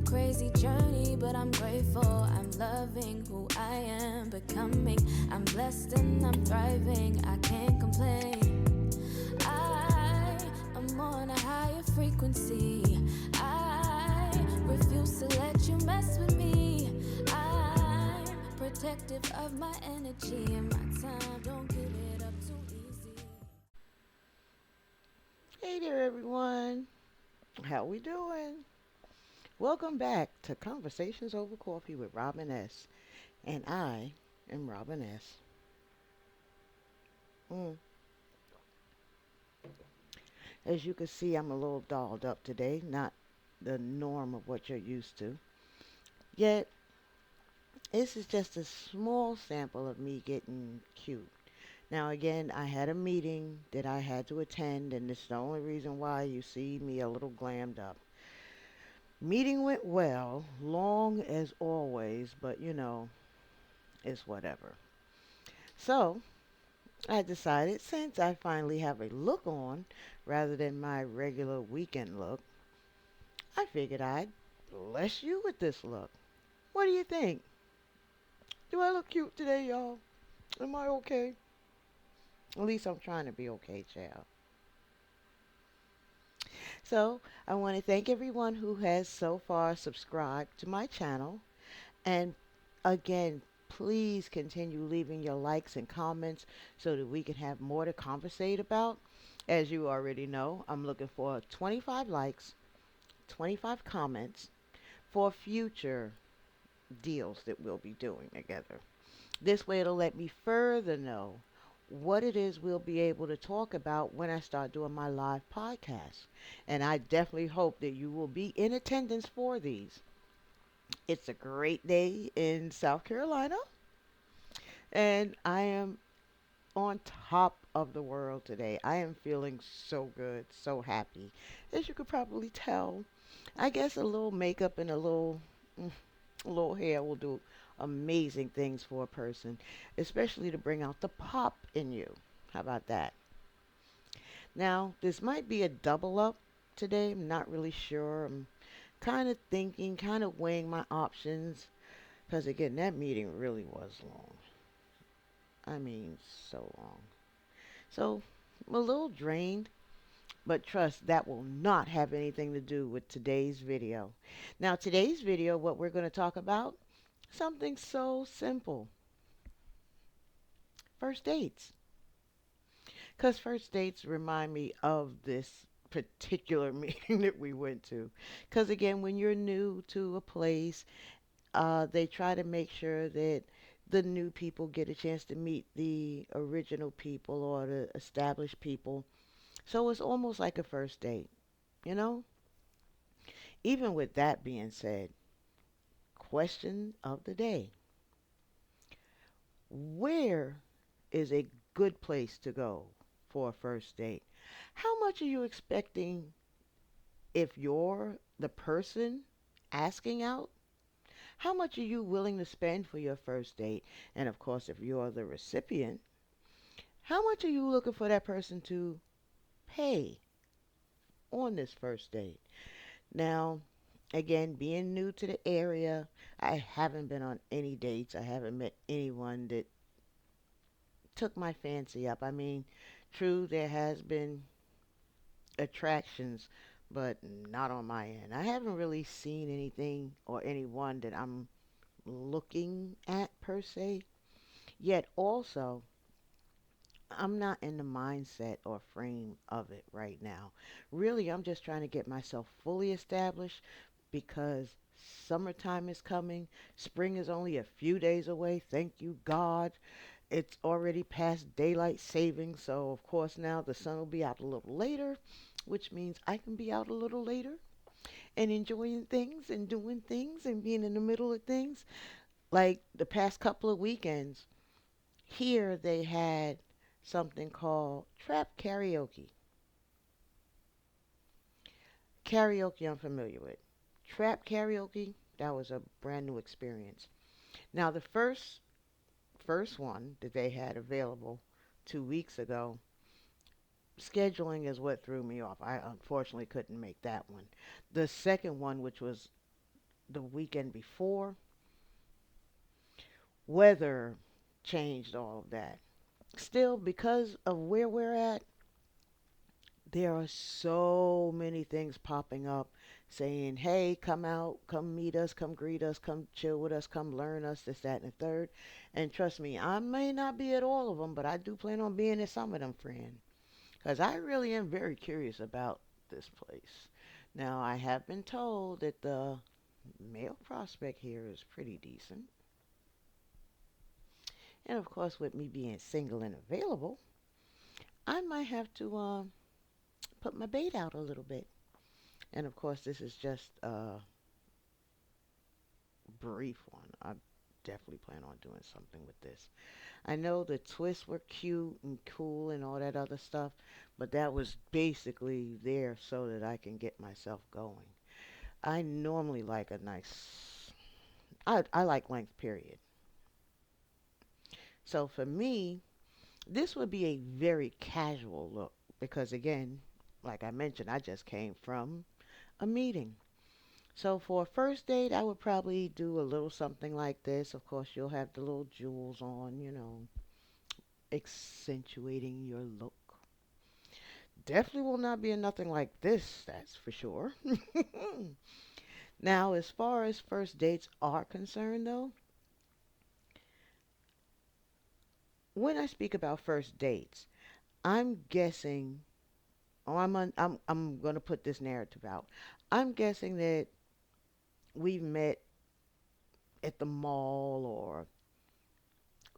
crazy journey, but I'm grateful. I'm loving who I am becoming. I'm blessed and I'm thriving. I can't complain. I am on a higher frequency. I refuse to let you mess with me. I'm protective of my energy and my time. Don't give it up too easy. Hey there, everyone. How we doing? Welcome back to Conversations Over Coffee with Robyn S. And I am Robyn S. Mm. As you can see, I'm a little dolled up today, not the norm of what you're used to. Yet, this is just a small sample of me getting cute. Now, again, I had a meeting that I had to attend, and it's the only reason why you see me a little glammed up. Meeting went well, long as always, but it's whatever. So, I decided since I finally have a look on rather than my regular weekend look, I figured I'd bless you with this look. What do you think? Do I look cute today, y'all? Am I okay? At least I'm trying to be okay, child. So, I want to thank everyone who has so far subscribed to my channel. And again, please continue leaving your likes and comments so that we can have more to conversate about. As you already know, I'm looking for 25 likes, 25 comments for future deals that we'll be doing together. This way, it'll let me further know what it is we'll be able to talk about when I start doing my live podcast. And I definitely hope that you will be in attendance for these. It's a great day in South Carolina, and I am on top of the world today. I am feeling so good, so happy. As you could probably tell, I guess a little makeup and mm, a little hair will do amazing things for a person, especially to bring out the pop in you. How about that? Now, this might be a double up today. I'm not really sure. I'm kind of thinking, kind of weighing my options. Because again, that meeting really was long. I mean, so long. So I'm a little drained, but trust that will not have anything to do with today's video. Now, today's video, what we're going to talk about, something so simple. First dates. Because first dates remind me of this particular meeting that we went to. Because again, when you're new to a place, they try to make sure that the new people get a chance to meet the original people or the established people. So it's almost like a first date, you know? Even with that being said, question of the day. Where is a good place to go for a first date? How much are you expecting if you're the person asking out? How much are you willing to spend for your first date? And of course, if you're the recipient, how much are you looking for that person to pay on this first date? Now, again, being new to the area, I haven't been on any dates. I haven't met anyone that took my fancy up. I mean, true, there has been attractions, but not on my end. I haven't really seen anything or anyone that I'm looking at per se. Yet also, I'm not in the mindset or frame of it right now. Really, I'm just trying to get myself fully established because summertime is coming. Spring is only a few days away. Thank you, God. It's already past daylight savings, so of course now the sun will be out a little later, which means I can be out a little later and enjoying things and doing things and being in the middle of things. Like the past couple of weekends, here they had something called trap karaoke. Karaoke I'm familiar with. Trap karaoke, that was a brand new experience. Now the first one that they had available 2 weeks ago, scheduling is what threw me off. I unfortunately couldn't make that one. The second one, which was the weekend before. Weather changed all of that. Still, because of where we're at, there are so many things popping up saying, hey, come out, come meet us, come greet us, come chill with us, come learn us, this, that, and the third. And trust me, I may not be at all of them, but I do plan on being at some of them, friend. Because I really am very curious about this place. Now, I have been told that the male prospect here is pretty decent. And of course, with me being single and available, I might have to put my bait out a little bit. And of course, this is just a brief one. I definitely plan on doing something with this. I know the twists were cute and cool and all that other stuff, but that was basically there so that I can get myself going. I normally like a nice, I like length, period. So for me, this would be a very casual look because, again, like I mentioned, I just came from a meeting. So for a first date, I would probably do a little something like this. Of course, you'll have the little jewels on, accentuating your look. Definitely will not be nothing like this, that's for sure. Now, as far as first dates are concerned, though, when I speak about first dates, I'm guessing, or I'm going to put this narrative out. I'm guessing that we've met at the mall or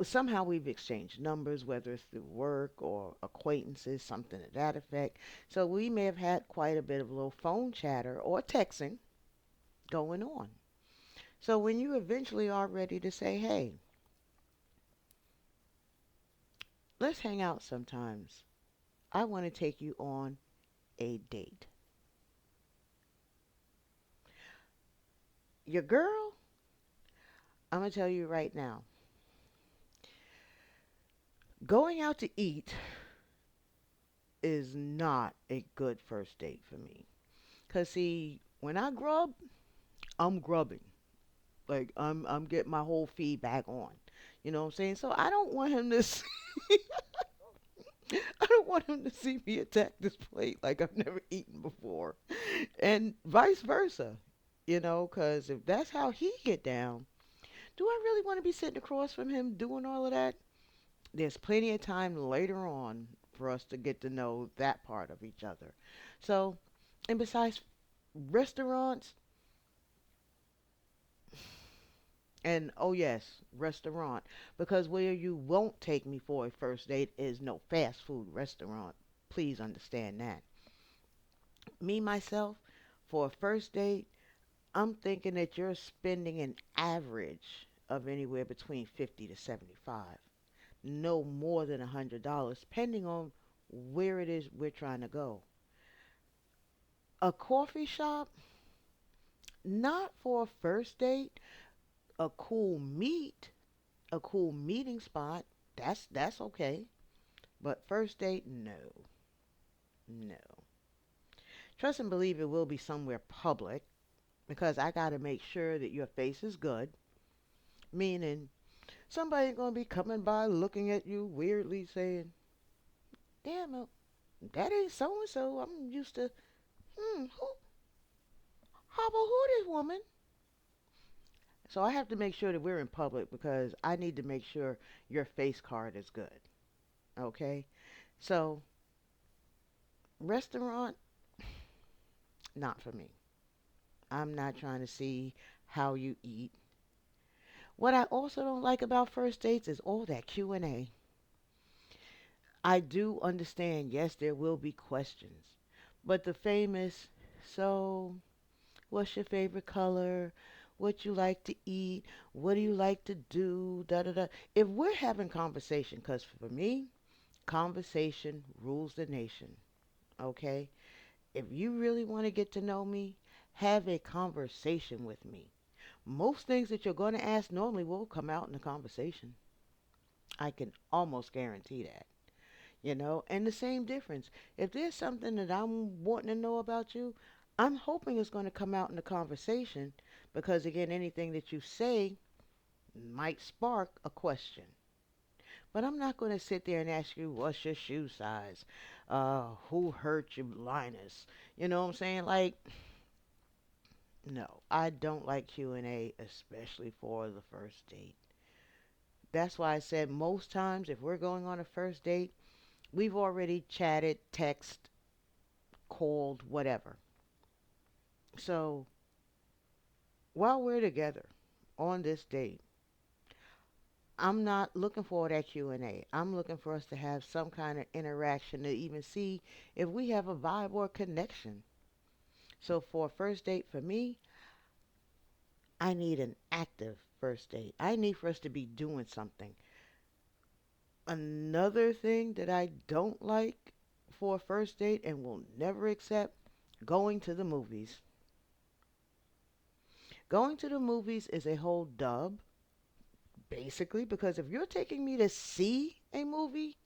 somehow we've exchanged numbers, whether it's through work or acquaintances, something to that effect. So we may have had quite a bit of a little phone chatter or texting going on. So when you eventually are ready to say, hey, let's hang out sometimes, I want to take you on a date. Your girl, I'm going to tell you right now, going out to eat is not a good first date for me. Because, see, when I grub, I'm grubbing. Like I'm getting my whole feedback on. You know what I'm saying? So I don't want him to see, I don't want him to see me attack this plate like I've never eaten before. And vice versa. Cuz if that's how he get down, do I really want to be sitting across from him doing all of that? There's plenty of time later on for us to get to know that part of each other. So, and besides restaurants, and oh yes, restaurant. Because where you won't take me for a first date is no fast food restaurant. Please understand that. Me myself, for a first date, I'm thinking that you're spending an average of anywhere between 50 to 75. No more than $100, depending on where it is we're trying to go. A coffee shop, not for a first date. A cool meet, a cool meeting spot, that's okay. But first date, no, no. Trust and believe it will be somewhere public because I got to make sure that your face is good. Meaning, somebody going to be coming by looking at you weirdly saying, damn, that ain't so and so. I'm used to, how about who this woman? So I have to make sure that we're in public because I need to make sure your face card is good. Okay? So, restaurant, not for me. I'm not trying to see how you eat. What I also don't like about first dates is all that Q&A. I do understand, yes, there will be questions. But the famous, so what's your favorite color? What you like to eat? What do you like to do? Da da da. If we're having conversation, because for me, conversation rules the nation. Okay? If you really want to get to know me, have a conversation with me. Most things that you're going to ask normally will come out in the conversation. I can almost guarantee that. And the same difference. If there's something that I'm wanting to know about you, I'm hoping it's going to come out in the conversation Because again, anything that you say might spark a question. But I'm not going to sit there and ask you what's your shoe size, who hurt your Linus. You know what I'm saying? Like, no, I don't like Q&A, especially for the first date. That's why I said most times if we're going on a first date, we've already chatted, text, called, whatever. So while we're together on this date, I'm not looking for that Q&A. I'm looking for us to have some kind of interaction to even see if we have a vibe or connection. So for a first date for me, I need an active first date. I need for us to be doing something. Another thing that I don't like for a first date and will never accept, going to the movies. Going to the movies is a whole dub, basically, because if you're taking me to see a movie,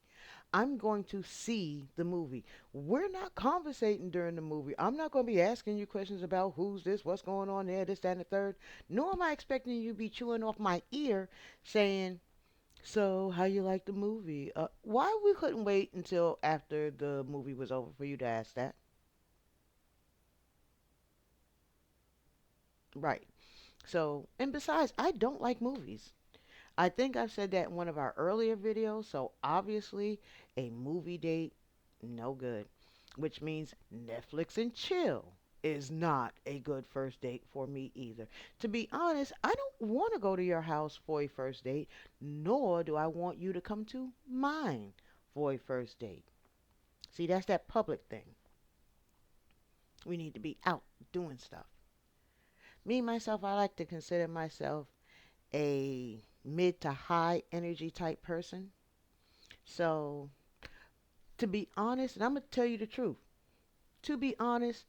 I'm going to see the movie. We're not conversating during the movie. I'm not going to be asking you questions about who's this, what's going on there, this, that, and the third. Nor am I expecting you to be chewing off my ear saying, so how you like the movie? Why we couldn't wait until after the movie was over for you to ask that? Right. So, and besides, I don't like movies. I think I've said that in one of our earlier videos. So obviously, a movie date, no good. Which means Netflix and chill is not a good first date for me either. To be honest, I don't want to go to your house for a first date, nor do I want you to come to mine for a first date. See, that's that public thing. We need to be out doing stuff. Me, myself, I like to consider myself a mid to high energy type person. So, to be honest, and I'm going to tell you the truth, to be honest,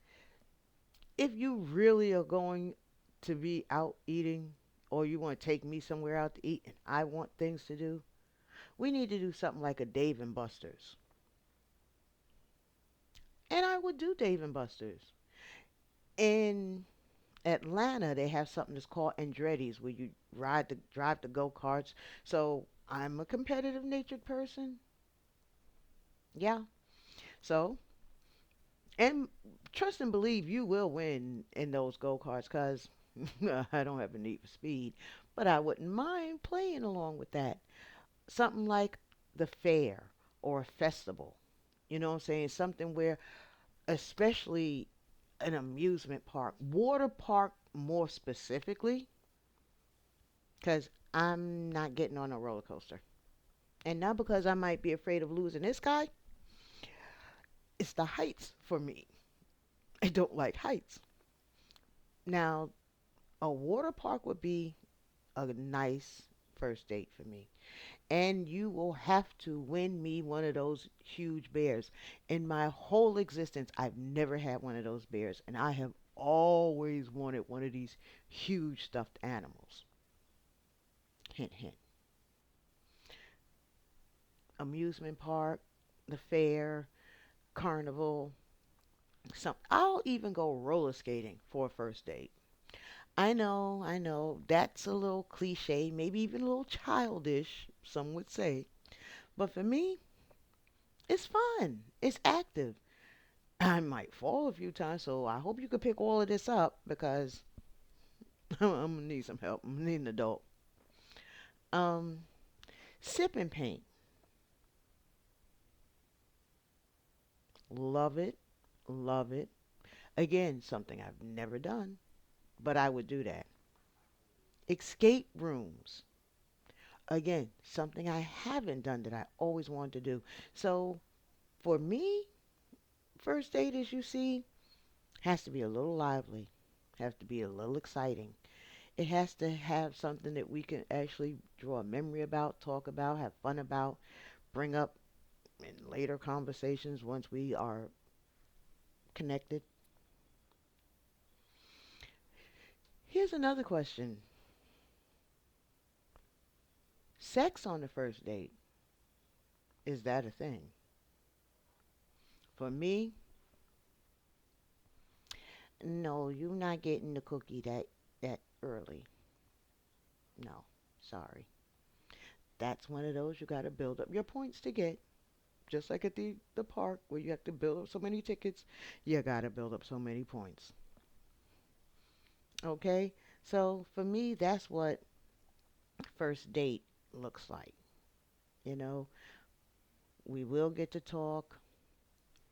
if you really are going to be out eating or you want to take me somewhere out to eat and I want things to do, we need to do something like a Dave and Buster's. And I would do Dave and Buster's. In Atlanta, they have something that's called Andretti's where you drive the go-karts. So, I'm a competitive natured person. Yeah. So, and trust and believe you will win in those go-karts because I don't have a need for speed, but I wouldn't mind playing along with that. Something like the fair or a festival. You know what I'm saying? Something where, especially an amusement park, water park more specifically, because I'm not getting on a roller coaster. And not because I might be afraid of losing this guy, it's the heights for me. I don't like heights. Now, a water park would be a nice first date for me. And you will have to win me one of those huge bears. In my whole existence, I've never had one of those bears, and I have always wanted one of these huge stuffed animals. Hint, hint. Amusement park, the fair, carnival, some. I'll even go roller skating for a first date. I know. That's a little cliche, maybe even a little childish, some would say. But for me, it's fun. It's active. I might fall a few times, so I hope you can pick all of this up because I'm gonna need some help. I'm gonna need an adult. Um, Sipping paint, love it, love it. Again, something I've never done, but I would do that. Escape rooms, again, something I haven't done that I always wanted to do. So for me, first date, as you see, has to be a little lively, has to be a little exciting. It has to have something that we can actually draw a memory about, talk about, have fun about, bring up in later conversations once we are connected. Here's another question. Sex on the first date, is that a thing? For me, no, you're not getting the cookie that early. No, sorry. That's one of those you got to build up your points to get. Just like at the park where you have to build up so many tickets, you got to build up so many points. Okay? So for me, that's what first date looks like. You know, we will get to talk,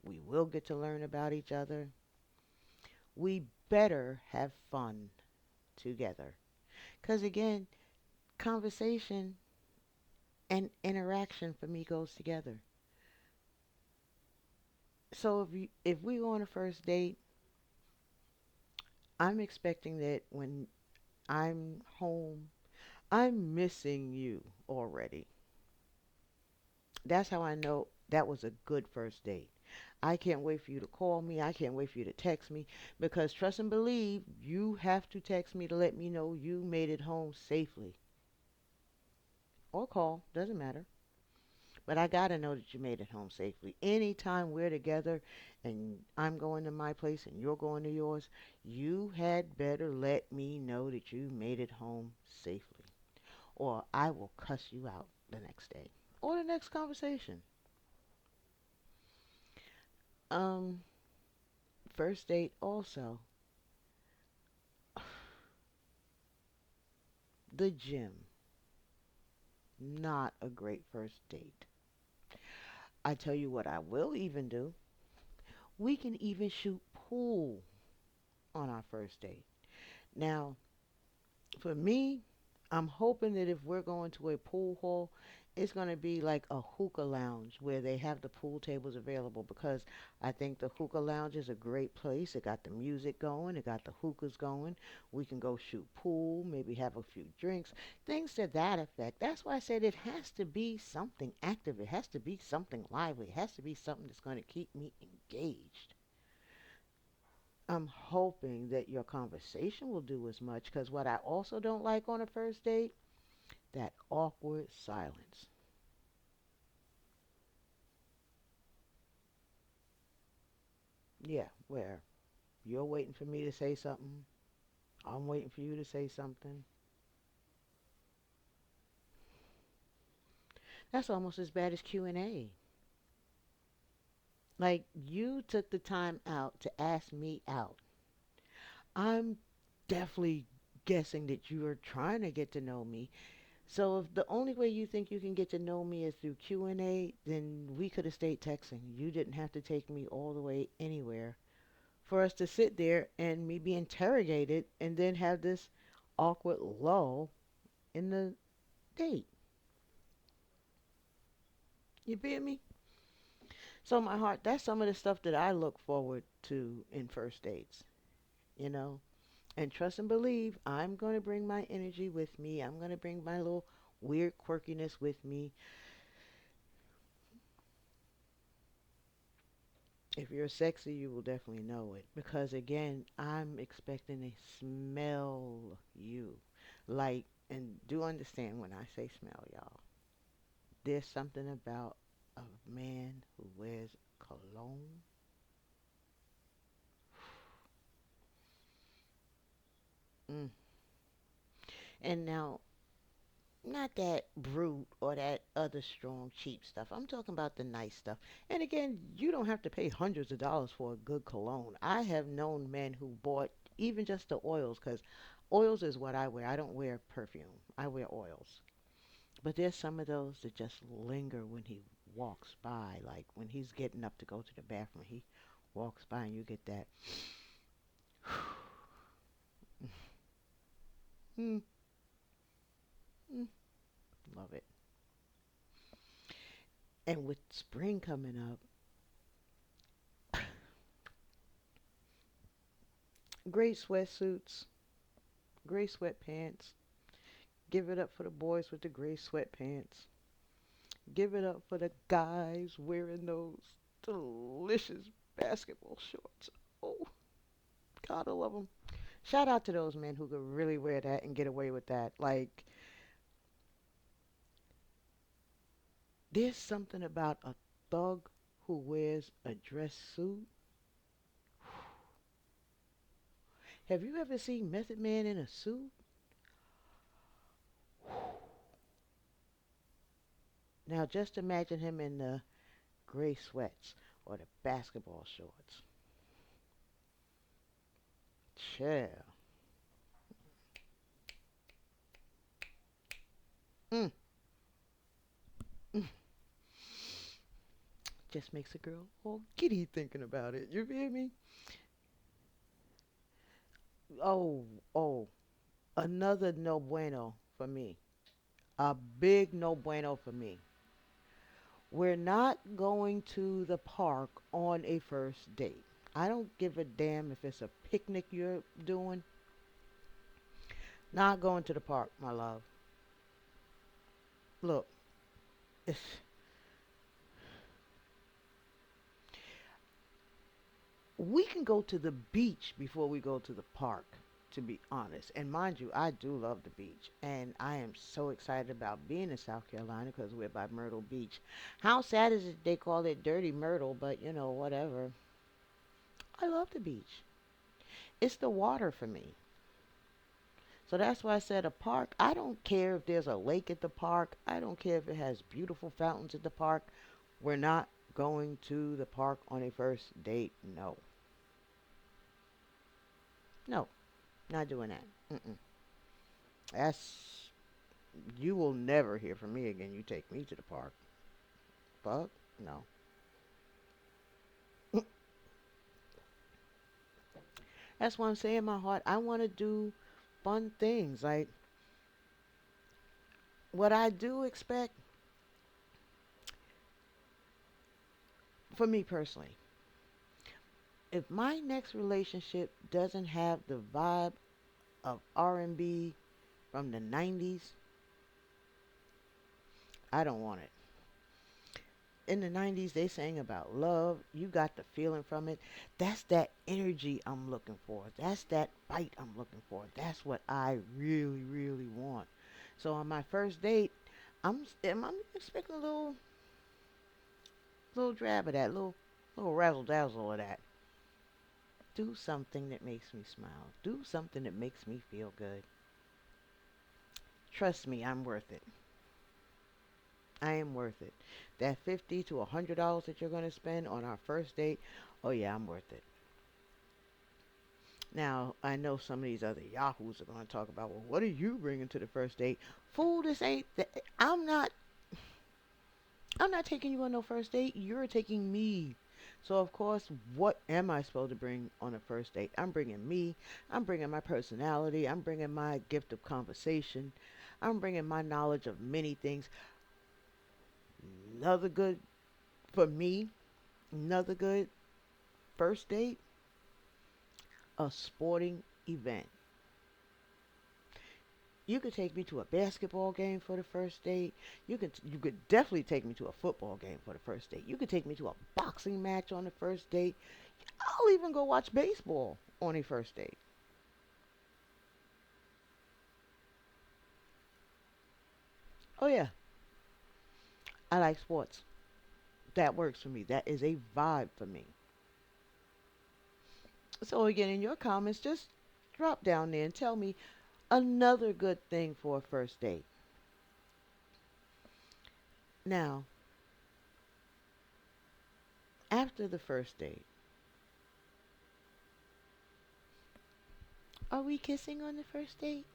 we will get to learn about each other. We better have fun together. Because again, conversation and interaction for me goes together. So if we go on a first date, I'm expecting that when I'm home, I'm missing you already. That's how I know that was a good first date. I can't wait for you to call me. I can't wait for you to text me because trust and believe, you have to text me to let me know you made it home safely. Or call, doesn't matter. But I got to know that you made it home safely. Anytime we're together and I'm going to my place and you're going to yours, you had better let me know that you made it home safely. Or I will cuss you out the next day or the next conversation. Um, First date also, the gym, not a great first date. I tell you what I will even do. We can even shoot pool on our first date. Now, for me, I'm hoping that if we're going to a pool hall, it's going to be like a hookah lounge where they have the pool tables available because I think the hookah lounge is a great place. It got the music going, it got the hookahs going. We can go shoot pool, maybe have a few drinks, things to that effect. That's why I said it has to be something active. It has to be something lively. It has to be something that's going to keep me engaged. I'm hoping that your conversation will do as much because what I also don't like on a first date, that awkward silence. Yeah, where you're waiting for me to say something, I'm waiting for you to say something. That's almost as bad as Q&A. Like you took the time out to ask me out. I'm definitely guessing that you are trying to get to know me. So if the only way you think you can get to know me is through Q&A, then we could have stayed texting. You didn't have to take me all the way anywhere for us to sit there and me be interrogated and then have this awkward lull in the date. You feel me? So my heart, that's some of the stuff that I look forward to in first dates, you know. And trust and believe, I'm going to bring my energy with me. I'm going to bring my little weird quirkiness with me. If you're sexy, you will definitely know it. Because again, I'm expecting to smell you. Like, and do understand when I say smell, y'all. There's something about a man who wears cologne. Mm. And now, not that brute or that other strong, cheap stuff. I'm talking about the nice stuff. And again, you don't have to pay hundreds of dollars for a good cologne. I have known men who bought even just the oils, because oils is what I wear. I don't wear perfume, I wear oils. But there's some of those that just linger when he walks by. Like when he's getting up to go to the bathroom, he walks by and you get that. Mm, mm, love it. And with spring coming up, gray sweatsuits, gray sweatpants. Give it up for the boys with the gray sweatpants. Give it up for the guys wearing those delicious basketball shorts. Oh, God, I love them. Shout out to those men who could really wear that and get away with that. Like, there's something about a thug who wears a dress suit Have you ever seen Method Man in a suit? Now just imagine him in the gray sweats or the basketball shorts. Chill. Mm, mm. Just makes a girl all giddy thinking about it. You feel me? Oh, oh, another no bueno for me. A big no bueno for me. We're not going to the park on a first date. I don't give a damn if it's a picnic you're doing. Not going to the park, my love. Look, it's, we can go to the beach before we go to the park, to be honest. And mind you, I do love the beach. And I am so excited about being in South Carolina because we're by Myrtle Beach. How sad is it they call it Dirty Myrtle, but whatever. I love the beach. It's the water for me. So that's why I said a park. I don't care if there's a lake at the park. I don't care if it has beautiful fountains at the park. We're not going to the park on a first date. No. No, not doing that. Mm-mm. That's you will never hear from me again. You take me to the park. Fuck no. That's why I'm saying in my heart. I want to do fun things. Like what I do expect for me personally. If my next relationship doesn't have the vibe of R&B from the 90s, I don't want it. In the 90s, they sang about love. You got the feeling from it. That's that energy I'm looking for. That's that fight I'm looking for. That's what I really, really want. So on my first date, I'm expecting a little drab of that, little razzle dazzle of that. Do something that makes me smile. Do something that makes me feel good. Trust me, I'm worth it. I am worth it. That $50 to $100 that you're going to spend on our first date, oh yeah, I'm worth it. Now, I know some of these other yahoos are going to talk about, well, what are you bringing to the first date? Fool, this ain't. I'm not. I'm not taking you on no first date. You're taking me. So of course, what am I supposed to bring on a first date? I'm bringing me. I'm bringing my personality. I'm bringing my gift of conversation. I'm bringing my knowledge of many things. Another good for me. Another good first date, a sporting event. You could take me to a basketball game for the first date. You could definitely take me to a football game for the first date. You could take me to a boxing match on the first date. I'll even go watch baseball on a first date. Oh yeah, I like sports. That works for me. That is a vibe for me. So again, in your comments, just drop down there and tell me another good thing for a first date. Now, after the first date, are we kissing on the first date?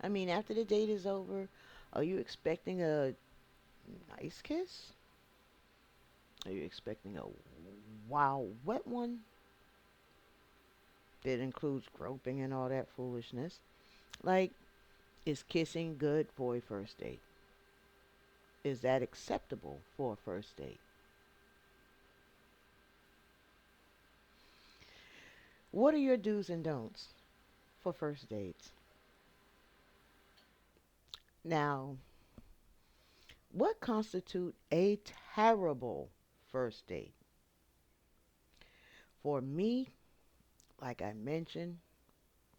I mean, after the date is over, are you expecting a nice kiss? Are you expecting a wow wet one that includes groping and all that foolishness? Like, is kissing good for a first date? Is that acceptable for a first date? What are your do's and don'ts for first dates? Now, what constitute a terrible first date? For me, like I mentioned,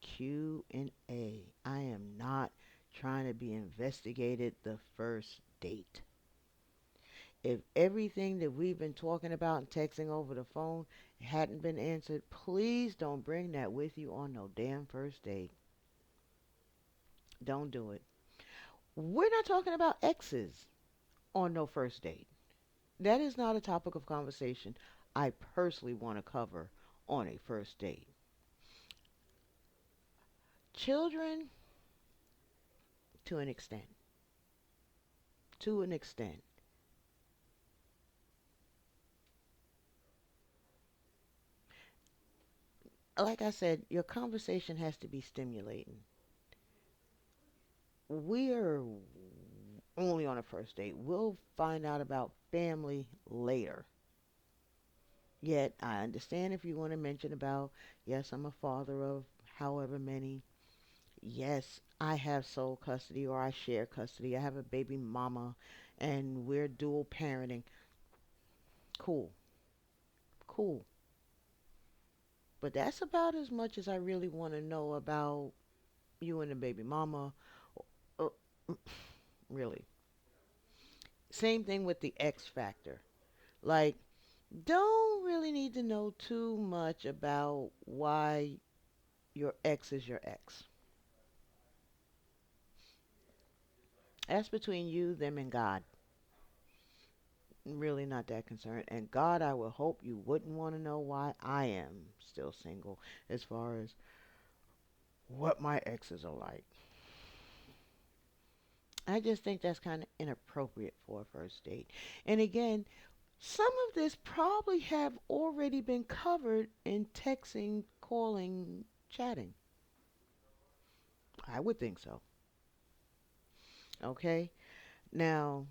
Q and A. I am not trying to be investigated the first date. If everything that we've been talking about and texting over the phone hadn't been answered, please don't bring that with you on no damn first date. Don't do it. We're not talking about exes on no first date. That is not a topic of conversation I personally want to cover on a first date. Children, to an extent, to an extent. Like I said, your conversation has to be stimulating. We are only on a first date. We'll find out about family later. Yet, I understand if you want to mention about, yes, I'm a father of however many. Yes, I have sole custody or I share custody. I have a baby mama and we're dual parenting. Cool, cool. But that's about as much as I really want to know about you and the baby mama. Uh, really. Same thing with the X factor. Like, don't really need to know too much about why your ex is your ex. That's between you, them, and God. Really not that concerned. And God, I would hope you wouldn't want to know why I am still single as far as what my exes are like. I just think that's kind of inappropriate for a first date. And again, some of this probably have already been covered in texting, calling, chatting. I would think so. Okay? Now,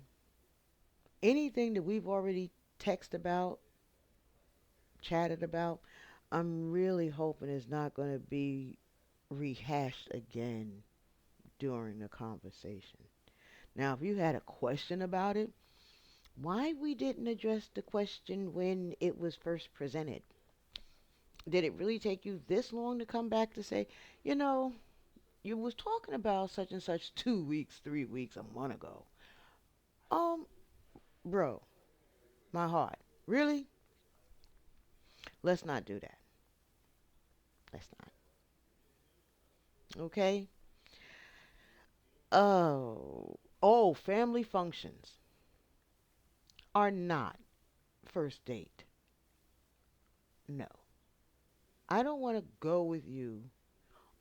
anything that we've already texted about, chatted about, I'm really hoping is not going to be rehashed again during the conversation. Now, if you had a question about it, why we didn't address the question when it was first presented? Did it really take you this long to come back to say, you know, you was talking about such and such 2 weeks, 3 weeks, a month ago? Um, bro, my heart. Really? Let's not do that. Let's not. Okay? Oh, family functions are not first date. No. I don't want to go with you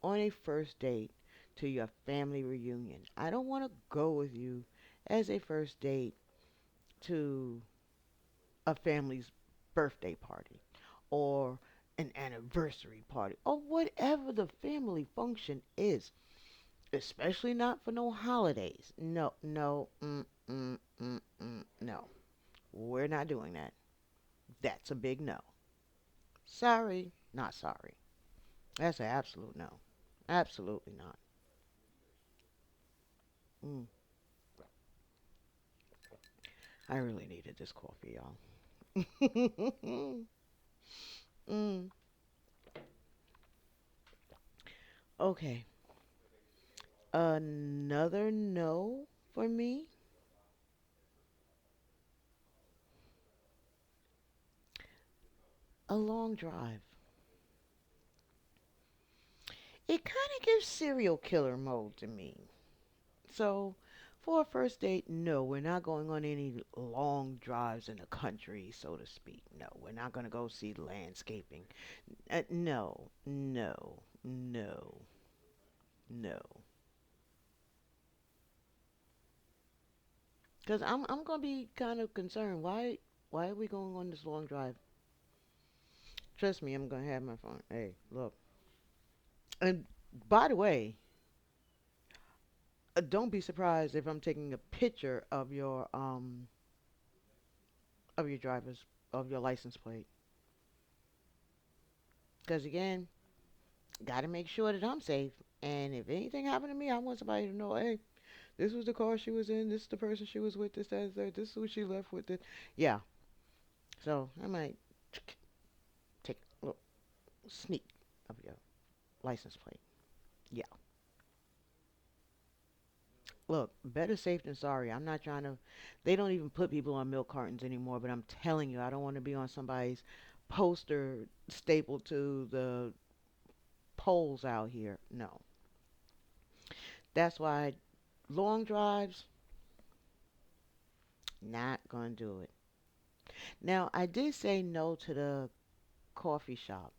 on a first date to your family reunion. I don't want to go with you as a first date to a family's birthday party or an anniversary party or whatever the family function is, especially not for no holidays. No, no, no. We're not doing that. That's a big no. Sorry, not sorry. That's an absolute no. Absolutely not. Mm, I really needed this coffee, y'all. mm, okay. Another no for me. A long drive. It kind of gives serial killer mode to me. So, for a first date, no, we're not going on any long drives in the country, so to speak. No, we're not going to go see landscaping. No, no, no, no. Because I'm going to be kind of concerned. Why are we going on this long drive? Trust me, I'm going to have my phone. Hey, look. And by the way, don't be surprised if I'm taking a picture of your driver's of your license plate. Because again, got to make sure that I'm safe. And if anything happened to me, I want somebody to know, hey, this was the car she was in. This is the person she was with. This, that, that. This is who she left with. It. Yeah. So I might take a little sneak of your license plate. Yeah. Look, better safe than sorry. I'm not trying to. They don't even put people on milk cartons anymore. But I'm telling you, I don't want to be on somebody's poster stapled to the poles out here. No, that's why long drives, not gonna do it. Now, I did say no to the coffee shop.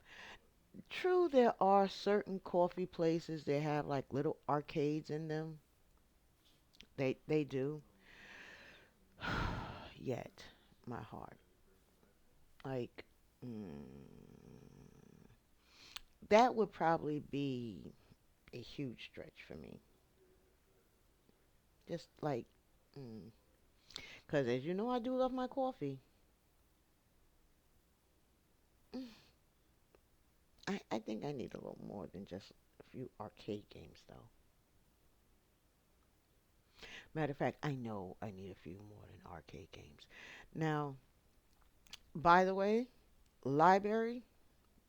True, there are certain coffee places that have like little arcades in them. They do. Yet, my heart, like, that would probably be a huge stretch for me. Just like, because as you know, I do love my coffee. Mm, I think I need a little more than just a few arcade games, though. Matter of fact, I know I need a few more than arcade games. Now, by the way, library,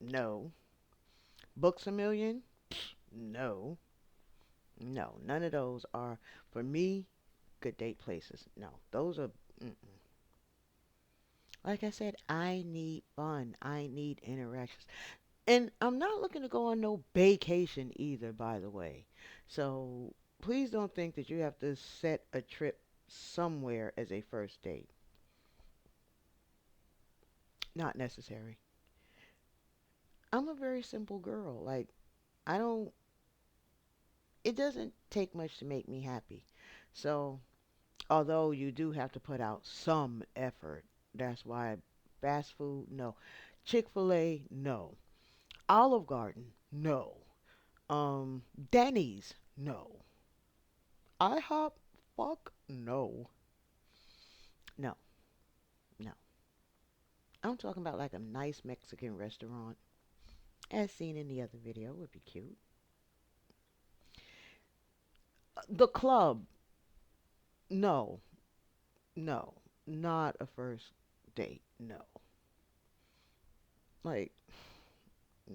no. Books a million, no. No, none of those are for me good date places. No, those are. Mm-mm. Like I said, I need fun. I need interactions. And I'm not looking to go on no vacation either, by the way. So please don't think that you have to set a trip somewhere as a first date. Not necessary. I'm a very simple girl. Like, I don't, it doesn't take much to make me happy. So, although you do have to put out some effort, that's why fast food, no. Chick fil A, no. Olive Garden, no. Denny's, no. IHOP, fuck, no. No, no. I'm talking about like a nice Mexican restaurant, as seen in the other video, would be cute. The club, no, no. Not a first date, no. Like,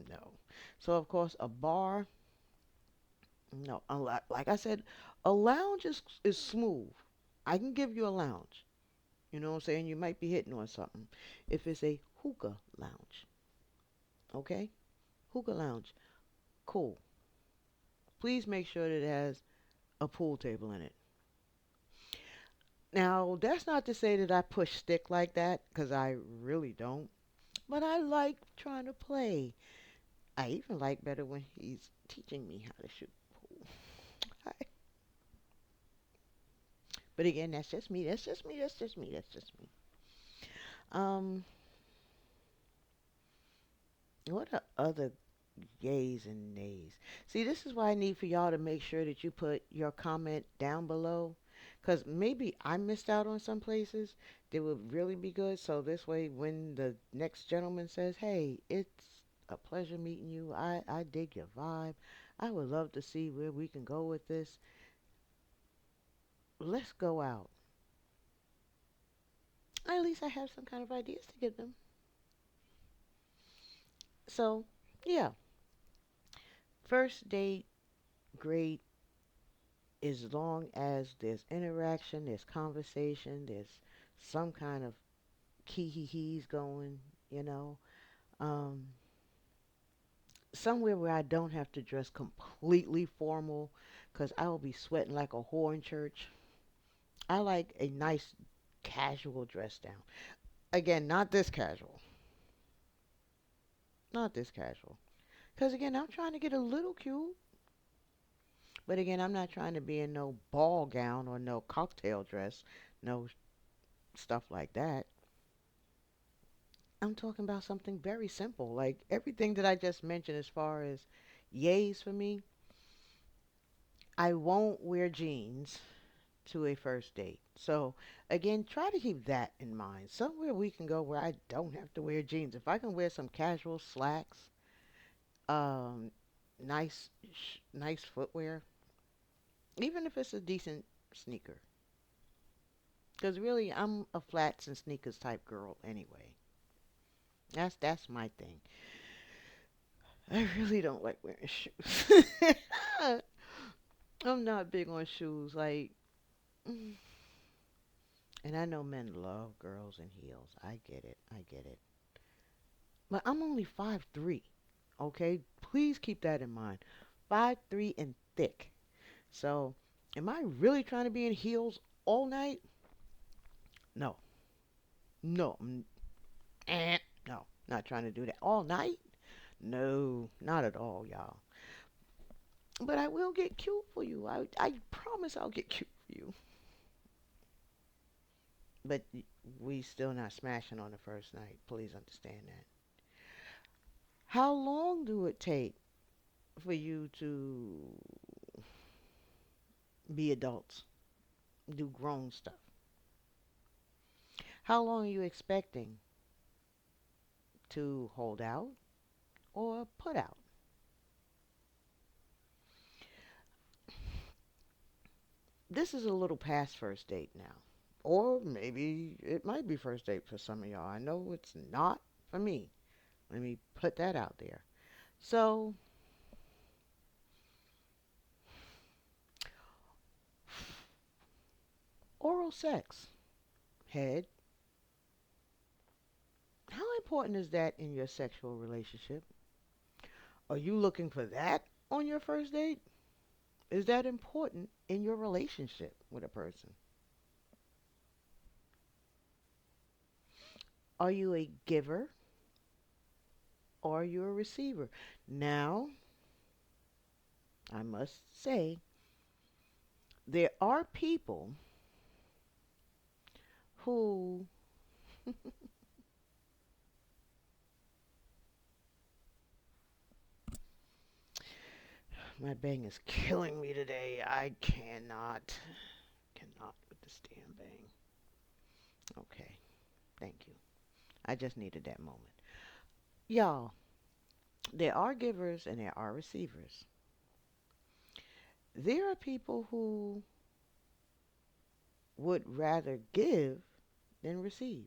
no. So, of course, a bar, no. Like I said, a lounge is smooth. I can give you a lounge. You know what I'm saying? You might be hitting on something. If it's a hookah lounge, okay? Hookah lounge, cool. Please make sure that it has a pool table in it. Now, that's not to say that I push stick like that, because I really don't. But I like trying to play. I even like better when he's teaching me how to shoot pool. But again, that's just me. That's just me. That's just me. That's just me. Um, what are other yays and nays? See, this is why I need for y'all to make sure that you put your comment down below. Because maybe I missed out on some places that would really be good. So this way, when the next gentleman says, hey, it's a pleasure meeting you, I dig your vibe, I would love to see where we can go with this. Let's go out. At least I have some kind of ideas to give them. So, yeah, first date, great, as long as there's interaction, there's conversation, there's some kind of key hee hees going, you know. Um, Somewhere where I don't have to dress completely formal because I will be sweating like a whore in church. I like a nice casual dress down. Again, not this casual. Not this casual. Because again, I'm trying to get a little cute. But again, I'm not trying to be in no ball gown or no cocktail dress, no stuff like that. I'm talking about something very simple. Like everything that I just mentioned as far as yays for me, I won't wear jeans to a first date. So again, try to keep that in mind. Somewhere we can go where I don't have to wear jeans. If I can wear some casual slacks, um, nice footwear, even if it's a decent sneaker. Because really, I'm a flats and sneakers type girl anyway. That's my thing. I really don't like wearing shoes. I'm not big on shoes. Like Mm. And I know men love girls in heels. I get it. I get it. But I'm only 5'3". Okay? Please keep that in mind. 5'3" and thick. So, am I really trying to be in heels all night? No. No. No. Not trying to do that all night. No, not at all, y'all. But I will get cute for you. I promise I'll get cute for you. But we still not smashing on the first night. Please understand that. How long do it take for you to be adults, do grown stuff? How long are you expecting to hold out or put out? This is a little past first date now. Or maybe it might be first date for some of y'all. I know it's not for me. Let me put that out there. So, oral sex, head, how important is that in your sexual relationship? Are you looking for that on your first date? Is that important in your relationship with a person? Are you a giver or are you a receiver? Now, I must say, there are people who, my bang is killing me today. I cannot with this damn bang. Okay, thank you. I just needed that moment. Y'all, there are givers and there are receivers. There are people who would rather give than receive.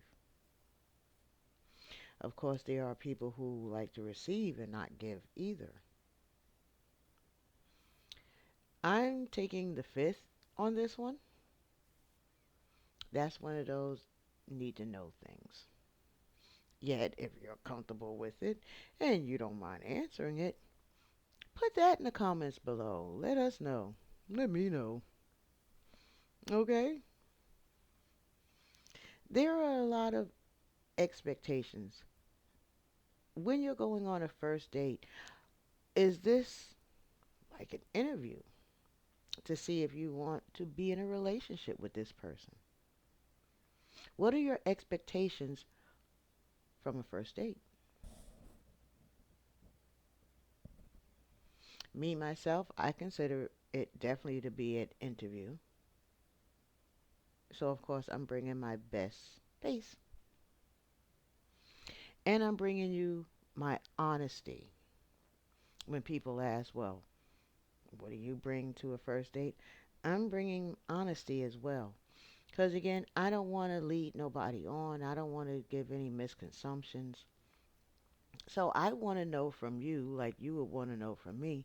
Of course, there are people who like to receive and not give either. I'm taking the fifth on this one. That's one of those need to know things. Yet, if you're comfortable with it and you don't mind answering it, put that in the comments below. Let us know. Let me know. Okay? There are a lot of expectations. When you're going on a first date, is this like an interview to see if you want to be in a relationship with this person? What are your expectations from a first date? Me, myself, I consider it definitely to be an interview. So, of course, I'm bringing my best face. And I'm bringing you my honesty. When people ask, well, what do you bring to a first date? I'm bringing honesty as well. Because again, I don't want to lead nobody on. I don't want to give any misconceptions. So I want to know from you, like you would want to know from me,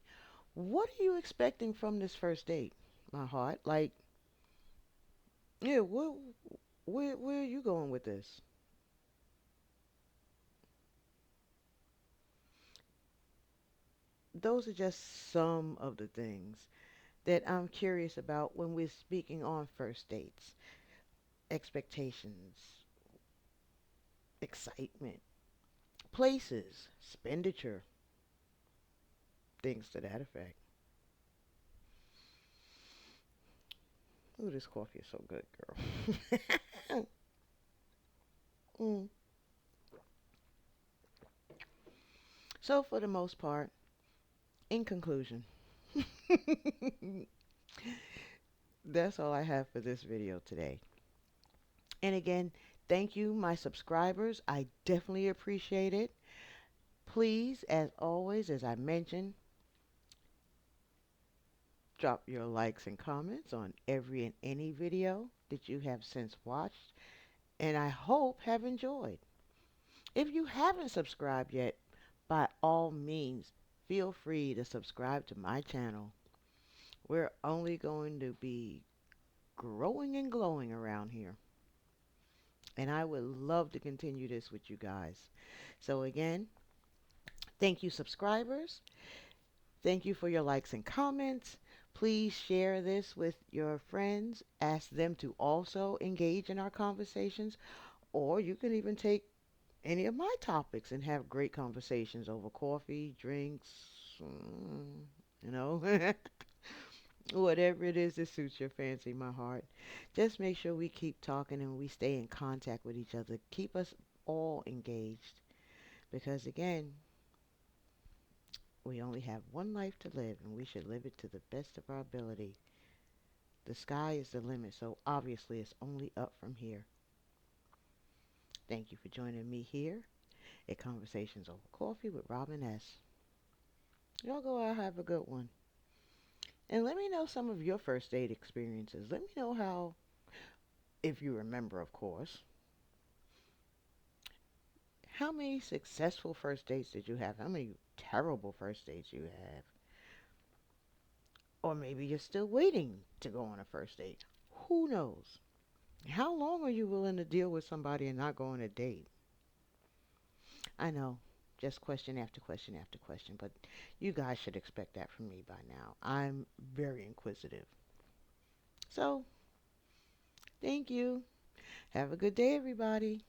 what are you expecting from this first date, my heart? Like, yeah, where are you going with this? Those are just some of the things that I'm curious about when we're speaking on first dates. Expectations, excitement, places, expenditure, things to that effect. Ooh, this coffee is so good, girl. Mm. So, for the most part, in conclusion, that's all I have for this video today. And again, thank you, my subscribers. I definitely appreciate it. Please, as always, as I mentioned, drop your likes and comments on every and any video that you have since watched, and I hope have enjoyed. If you haven't subscribed yet, by all means, feel free to subscribe to my channel. We're only going to be growing and glowing around here. And I would love to continue this with you guys. So, again, thank you, subscribers. Thank you for your likes and comments. Please share this with your friends. Ask them to also engage in our conversations. Or you can even take any of my topics and have great conversations over coffee, drinks, you know, whatever it is that suits your fancy, my heart. Just make sure we keep talking and we stay in contact with each other. Keep us all engaged because, again, we only have one life to live and we should live it to the best of our ability. The sky is the limit, so obviously it's only up from here. Thank you for joining me here at Conversations Over Coffee with Robyn S. Y'all go out, have a good one. And let me know some of your first date experiences. Let me know how, if you remember, of course, how many successful first dates did you have? How many terrible first dates you have? Or maybe you're still waiting to go on a first date. Who knows? How long are you willing to deal with somebody and not go on a date? I know, just question after question after question, but you guys should expect that from me by now. I'm very inquisitive. So, thank you. Have a good day, everybody.